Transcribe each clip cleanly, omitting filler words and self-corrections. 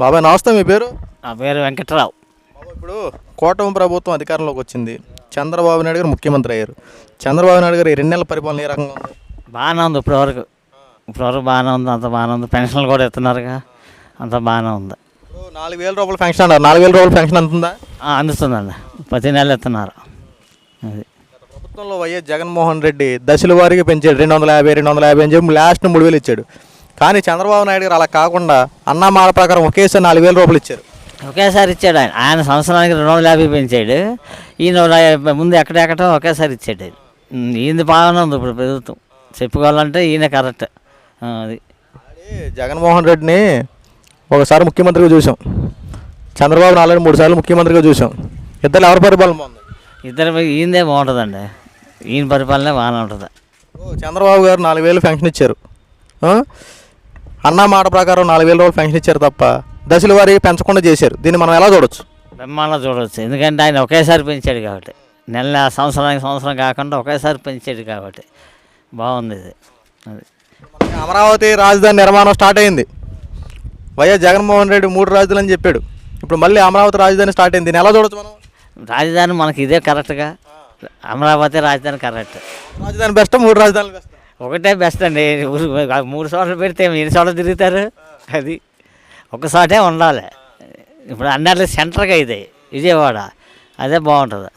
బాబాయ్ నమస్తే, మీ పేరు? నా పేరు వెంకట్రావు. బాబాయ్, ఇప్పుడు కూటమి ప్రభుత్వం అధికారంలోకి వచ్చింది, చంద్రబాబు నాయుడు గారు ముఖ్యమంత్రి అయ్యారు. చంద్రబాబు నాయుడు గారు ఈ 2 నెలల పరిపాలన ఏ రకంగా ఉంది? బాగానే ఉంది. ఇప్పటివరకు బాగానే ఉంది, అంత బాగానే ఉంది. పెన్షన్లు కూడా ఇస్తున్నారుగా, అంత బాగానే ఉంది. ఇప్పుడు 4,000 రూపాయలు ఫెన్షన్ అన్నారు. 4,000 రూపాయలు ఫెన్షన్ అందుతుందా? అందుతుందండి, ప్రతి నెల ఇస్తున్నారు. అది ప్రభుత్వంలో వైఎస్ జగన్మోహన్ రెడ్డి దశల వారీగా పెంచాడు. 250 అని చెప్పి లాస్ట్ 3,000 ఇచ్చాడు. కానీ చంద్రబాబు నాయుడు గారు అలా కాకుండా అన్న మాట ప్రకారం ఒకేసారి 4,000 రూపాయలు ఇచ్చారు. ఒకేసారి ఇచ్చాడు. ఆయన సంవత్సరానికి 250 పెంచాడు. ఈయన ముందు ఎక్కడెక్కడో ఒకేసారి ఇచ్చాడు. ఈయనది బాగానే ఉంది. ఇప్పుడు ప్రభుత్వం చెప్పుకోవాలంటే ఈయన కరెక్ట్. అది జగన్మోహన్ రెడ్డిని ఒకసారి ముఖ్యమంత్రిగా చూసాం, చంద్రబాబు 3 సార్లు ముఖ్యమంత్రిగా చూసాం. ఇద్దరు ఎవరి పరిపాలన బాగుంది? ఇద్దరు ఈయనదే బాగుంటుందండి. ఈయన పరిపాలనే బాగానే ఉంటుంది. చంద్రబాబు గారు 4,000 పెన్షన్ ఇచ్చారు. అన్న మాట ప్రకారం 4,000 రూపాయలు పెన్షన్ ఇచ్చారు తప్ప దశల వారీగా పెంచకుండా చేశారు. దీన్ని మనం ఎలా చూడొచ్చు? బ్రహ్మాండంగా చూడవచ్చు. ఎందుకంటే ఆయన ఒకేసారి పెంచాడు కాబట్టి, సంవత్సరానికి సంవత్సరం కాకుండా ఒకేసారి పెంచాడు కాబట్టి బాగుంది ఇది. అది అమరావతి రాజధాని నిర్మాణం స్టార్ట్ అయింది. వైఎస్ జగన్మోహన్ రెడ్డి 3 రాజధానులు అని చెప్పాడు. ఇప్పుడు మళ్ళీ అమరావతి రాజధాని స్టార్ట్ అయింది. దీన్ని ఎలా చూడొచ్చు మనం? రాజధాని మనకి ఇదే కరెక్ట్గా, అమరావతి రాజధాని కరెక్ట్. రాజధాని బెస్ట్, 3 రాజధానులు బెస్ట్? ఒకటే బెస్ట్ అండి. 3 చోట్ల పెడితే ఎన్ని చోట్ల తిరుగుతారు? అది ఒక చోటే ఉండాలి. ఇప్పుడు అన్నిట్లో సెంటర్గా ఇది విజయవాడ, అదే బాగుంటుంది.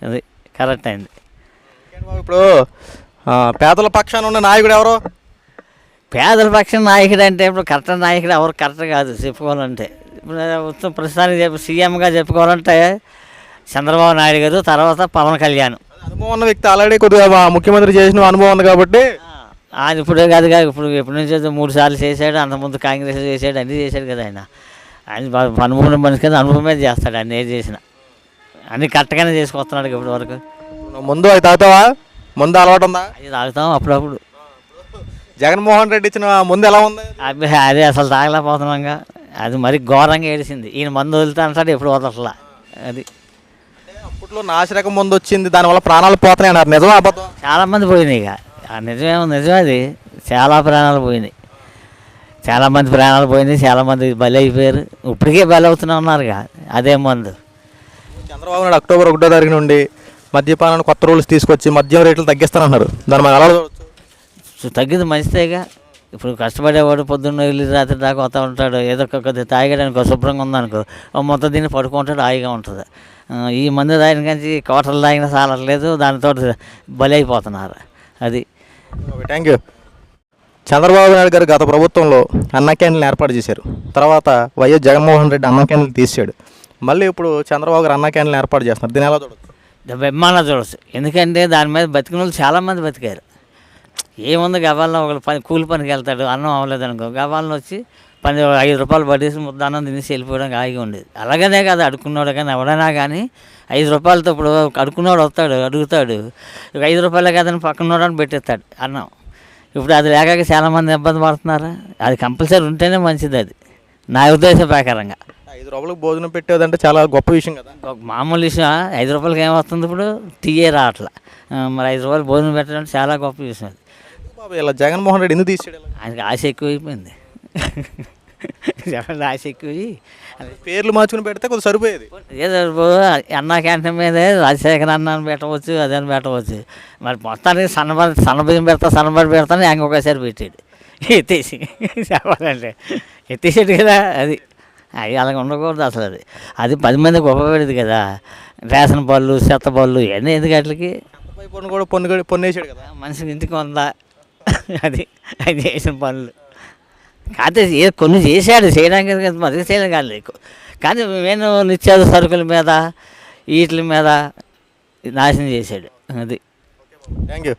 అది కరెక్ట్ అయింది. ఇప్పుడు పేదల పక్షాన ఉన్న నాయకుడు ఎవరు? పేదల పక్షం నాయకుడు అంటే ఇప్పుడు కరెక్ట్ నాయకుడు ఎవరు కరెక్ట్ కాదు చెప్పుకోవాలంటే. ఇప్పుడు ప్రస్తుతానికి సీఎంగా చెప్పుకోవాలంటే చంద్రబాబు నాయుడు గారు, తర్వాత పవన్ కళ్యాణ్. అనుభవం ఉన్న వ్యక్తి, ఆల్రెడీ కొద్దిగా ముఖ్యమంత్రి చేసిన అనుభవం ఉంది కాబట్టి. ఆయన ఇప్పుడే కాదుగా, ఇప్పుడు ఎప్పటి నుంచి 3 సార్లు చేశాడు. అంతకుముందు కాంగ్రెస్ చేశాడు, అన్నీ చేశాడు కదా. ఆయన అనుభవం మనిషి కదా, అనుభవం మీద చేస్తాడు. అన్నీ ఏది చేసినా అన్నీ కరెక్ట్గానే చేసుకొస్తున్నాడు ఇప్పటి వరకు. ముందు అవి తాగుతావా? ముందు అలవాటు ఉందా? అది తాగుతాం అప్పుడప్పుడు. జగన్మోహన్ రెడ్డి ఇచ్చిన ముందు ఎలా ఉంది? అదే అసలు తాగలేకపోతున్నాంగా. అది మరి ఘోరంగా ఏడిసింది. ఈయన మందు వదులుతా అంటాడు, ఎప్పుడు వదలట్లా. అది అప్పట్లో నాసిరకం ముందు వచ్చింది, దానివల్ల ప్రాణాలు పోతున్నాయి అన్నారు. నిజమా అబద్ధం? చాలామంది పోయినాయి. ఇక నిజమే అది. చాలా ప్రాణాలు పోయినాయి. చాలామంది ప్రాణాలు పోయినాయి, చాలామంది బలి అయిపోయారు. ఇప్పటికే బలి అవుతూనే ఉన్నారుగా అదే మందు. చంద్రబాబు నాయుడు అక్టోబర్ 1వ తారీఖు నుండి మద్యపానాన్ని కొత్త రూల్స్ తీసుకొచ్చి మద్యం రేట్లు తగ్గిస్తానన్నారు. దాన్ని మనం ఎలా చూడవచ్చు? తగ్గింది మంచిదేగా. ఇప్పుడు కష్టపడేవాడు పొద్దున్న వెళ్ళి రాత్రి దాకా వస్తూ ఉంటాడు. ఏదో కొద్దిగా తాగడానికి శుభ్రంగా ఉందనుకో, మొత్తం దీన్ని పడుకుంటాడు, హాయిగా ఉంటుంది. ఈ మందు తాగిన కానీ కోటలు తాగినా చాలట్లేదు, దానితో బలి అయిపోతున్నారు. అది థ్యాంక్ యూ. చంద్రబాబు నాయుడు గారు గత ప్రభుత్వంలో అన్న క్యాంటీన్లు ఏర్పాటు చేశారు. తర్వాత వైఎస్ జగన్మోహన్ రెడ్డి అన్న క్యాంటీన్లు తీసాడు. మళ్ళీ ఇప్పుడు చంద్రబాబు గారు అన్న క్యాంటీన్లు ఏర్పాటు చేస్తున్నారు. దీన్ని ఎలా చూడవచ్చు? బ్రహ్మాండంగా చూడవచ్చు. ఎందుకంటే దాని మీద బతికిన వాళ్ళు చాలామంది బతికారు. ఏముంది, గవాల్లో ఒకళ్ళు కూలి పనికి వెళ్తాడు, అన్నం అవ్వలేదు అనుకో, గవాల్లో వచ్చి 5 రూపాయలు పడేసి ముద్ద అన్నం తినేసి వెళ్ళిపోవడానికి హాయిగా ఉండేది. అలాగనే కాదు, అడుక్కున్నాడు కానీ ఎవడైనా కానీ 5 రూపాయలతో ఇప్పుడు అడుక్కున్నాడు వస్తాడు, అడుగుతాడు, 5 రూపాయలే కదని పక్కనోడని పెట్టేస్తాడు అన్నం. ఇప్పుడు అది లేక చాలామంది ఇబ్బంది పడుతున్నారు. అది కంపల్సరీ ఉంటేనే మంచిది. అది నా ఉద్దేశం ప్రకారంగా. 5 రూపాయలకు భోజనం పెట్టేదంటే చాలా గొప్ప విషయం కదా. మామూలు విషయం. 5 రూపాయలకి ఏమొస్తుంది, ఇప్పుడు టీయే రావట్లా. మరి 5 రూపాయలు భోజనం పెట్టడం చాలా గొప్ప విషయం. అది ఇలా జగన్మోహన్ రెడ్డి ఎందుకు తీసాడు? ఆయనకి ఆశ ఎక్కువైపోయింది. జగన్ ఆశ ఎక్కువ, పేర్లు మార్చుకుని పెడితే కొద్దిగా సరిపోయేది. ఏదో అన్న క్యాంటీన్ మీదే రాజశేఖర్ అన్నాన్ని పెట్టవచ్చు, అదని పెట్టవచ్చు. మరి మొత్తానికి సన్నబియ్యం పెడతాను ఇంకొకసారి పెట్టాడు. ఎత్తేసి చెప్పాలంటే ఎత్తేసాడు కదా. అది అలాగ ఉండకూడదు అసలు. అది 10 మందికి ఉపయోగపడేది కదా. రేషన్ బళ్ళు, చెత్త బళ్ళు ఇవన్నీ ఎందుకు వాటికి? కూడా పొన్నేసాడు కదా. మనిషికి ఇంటికి ఉందా? అది చేసిన పనులు కాకపోతే కొన్ని చేశాడు, చేయడానికి మధ్య చేయడం కాదు. కానీ నేను నిత్యావసర సరుకుల మీద వీటి మీద నాశనం చేశాడు. అది థ్యాంక్ యూ.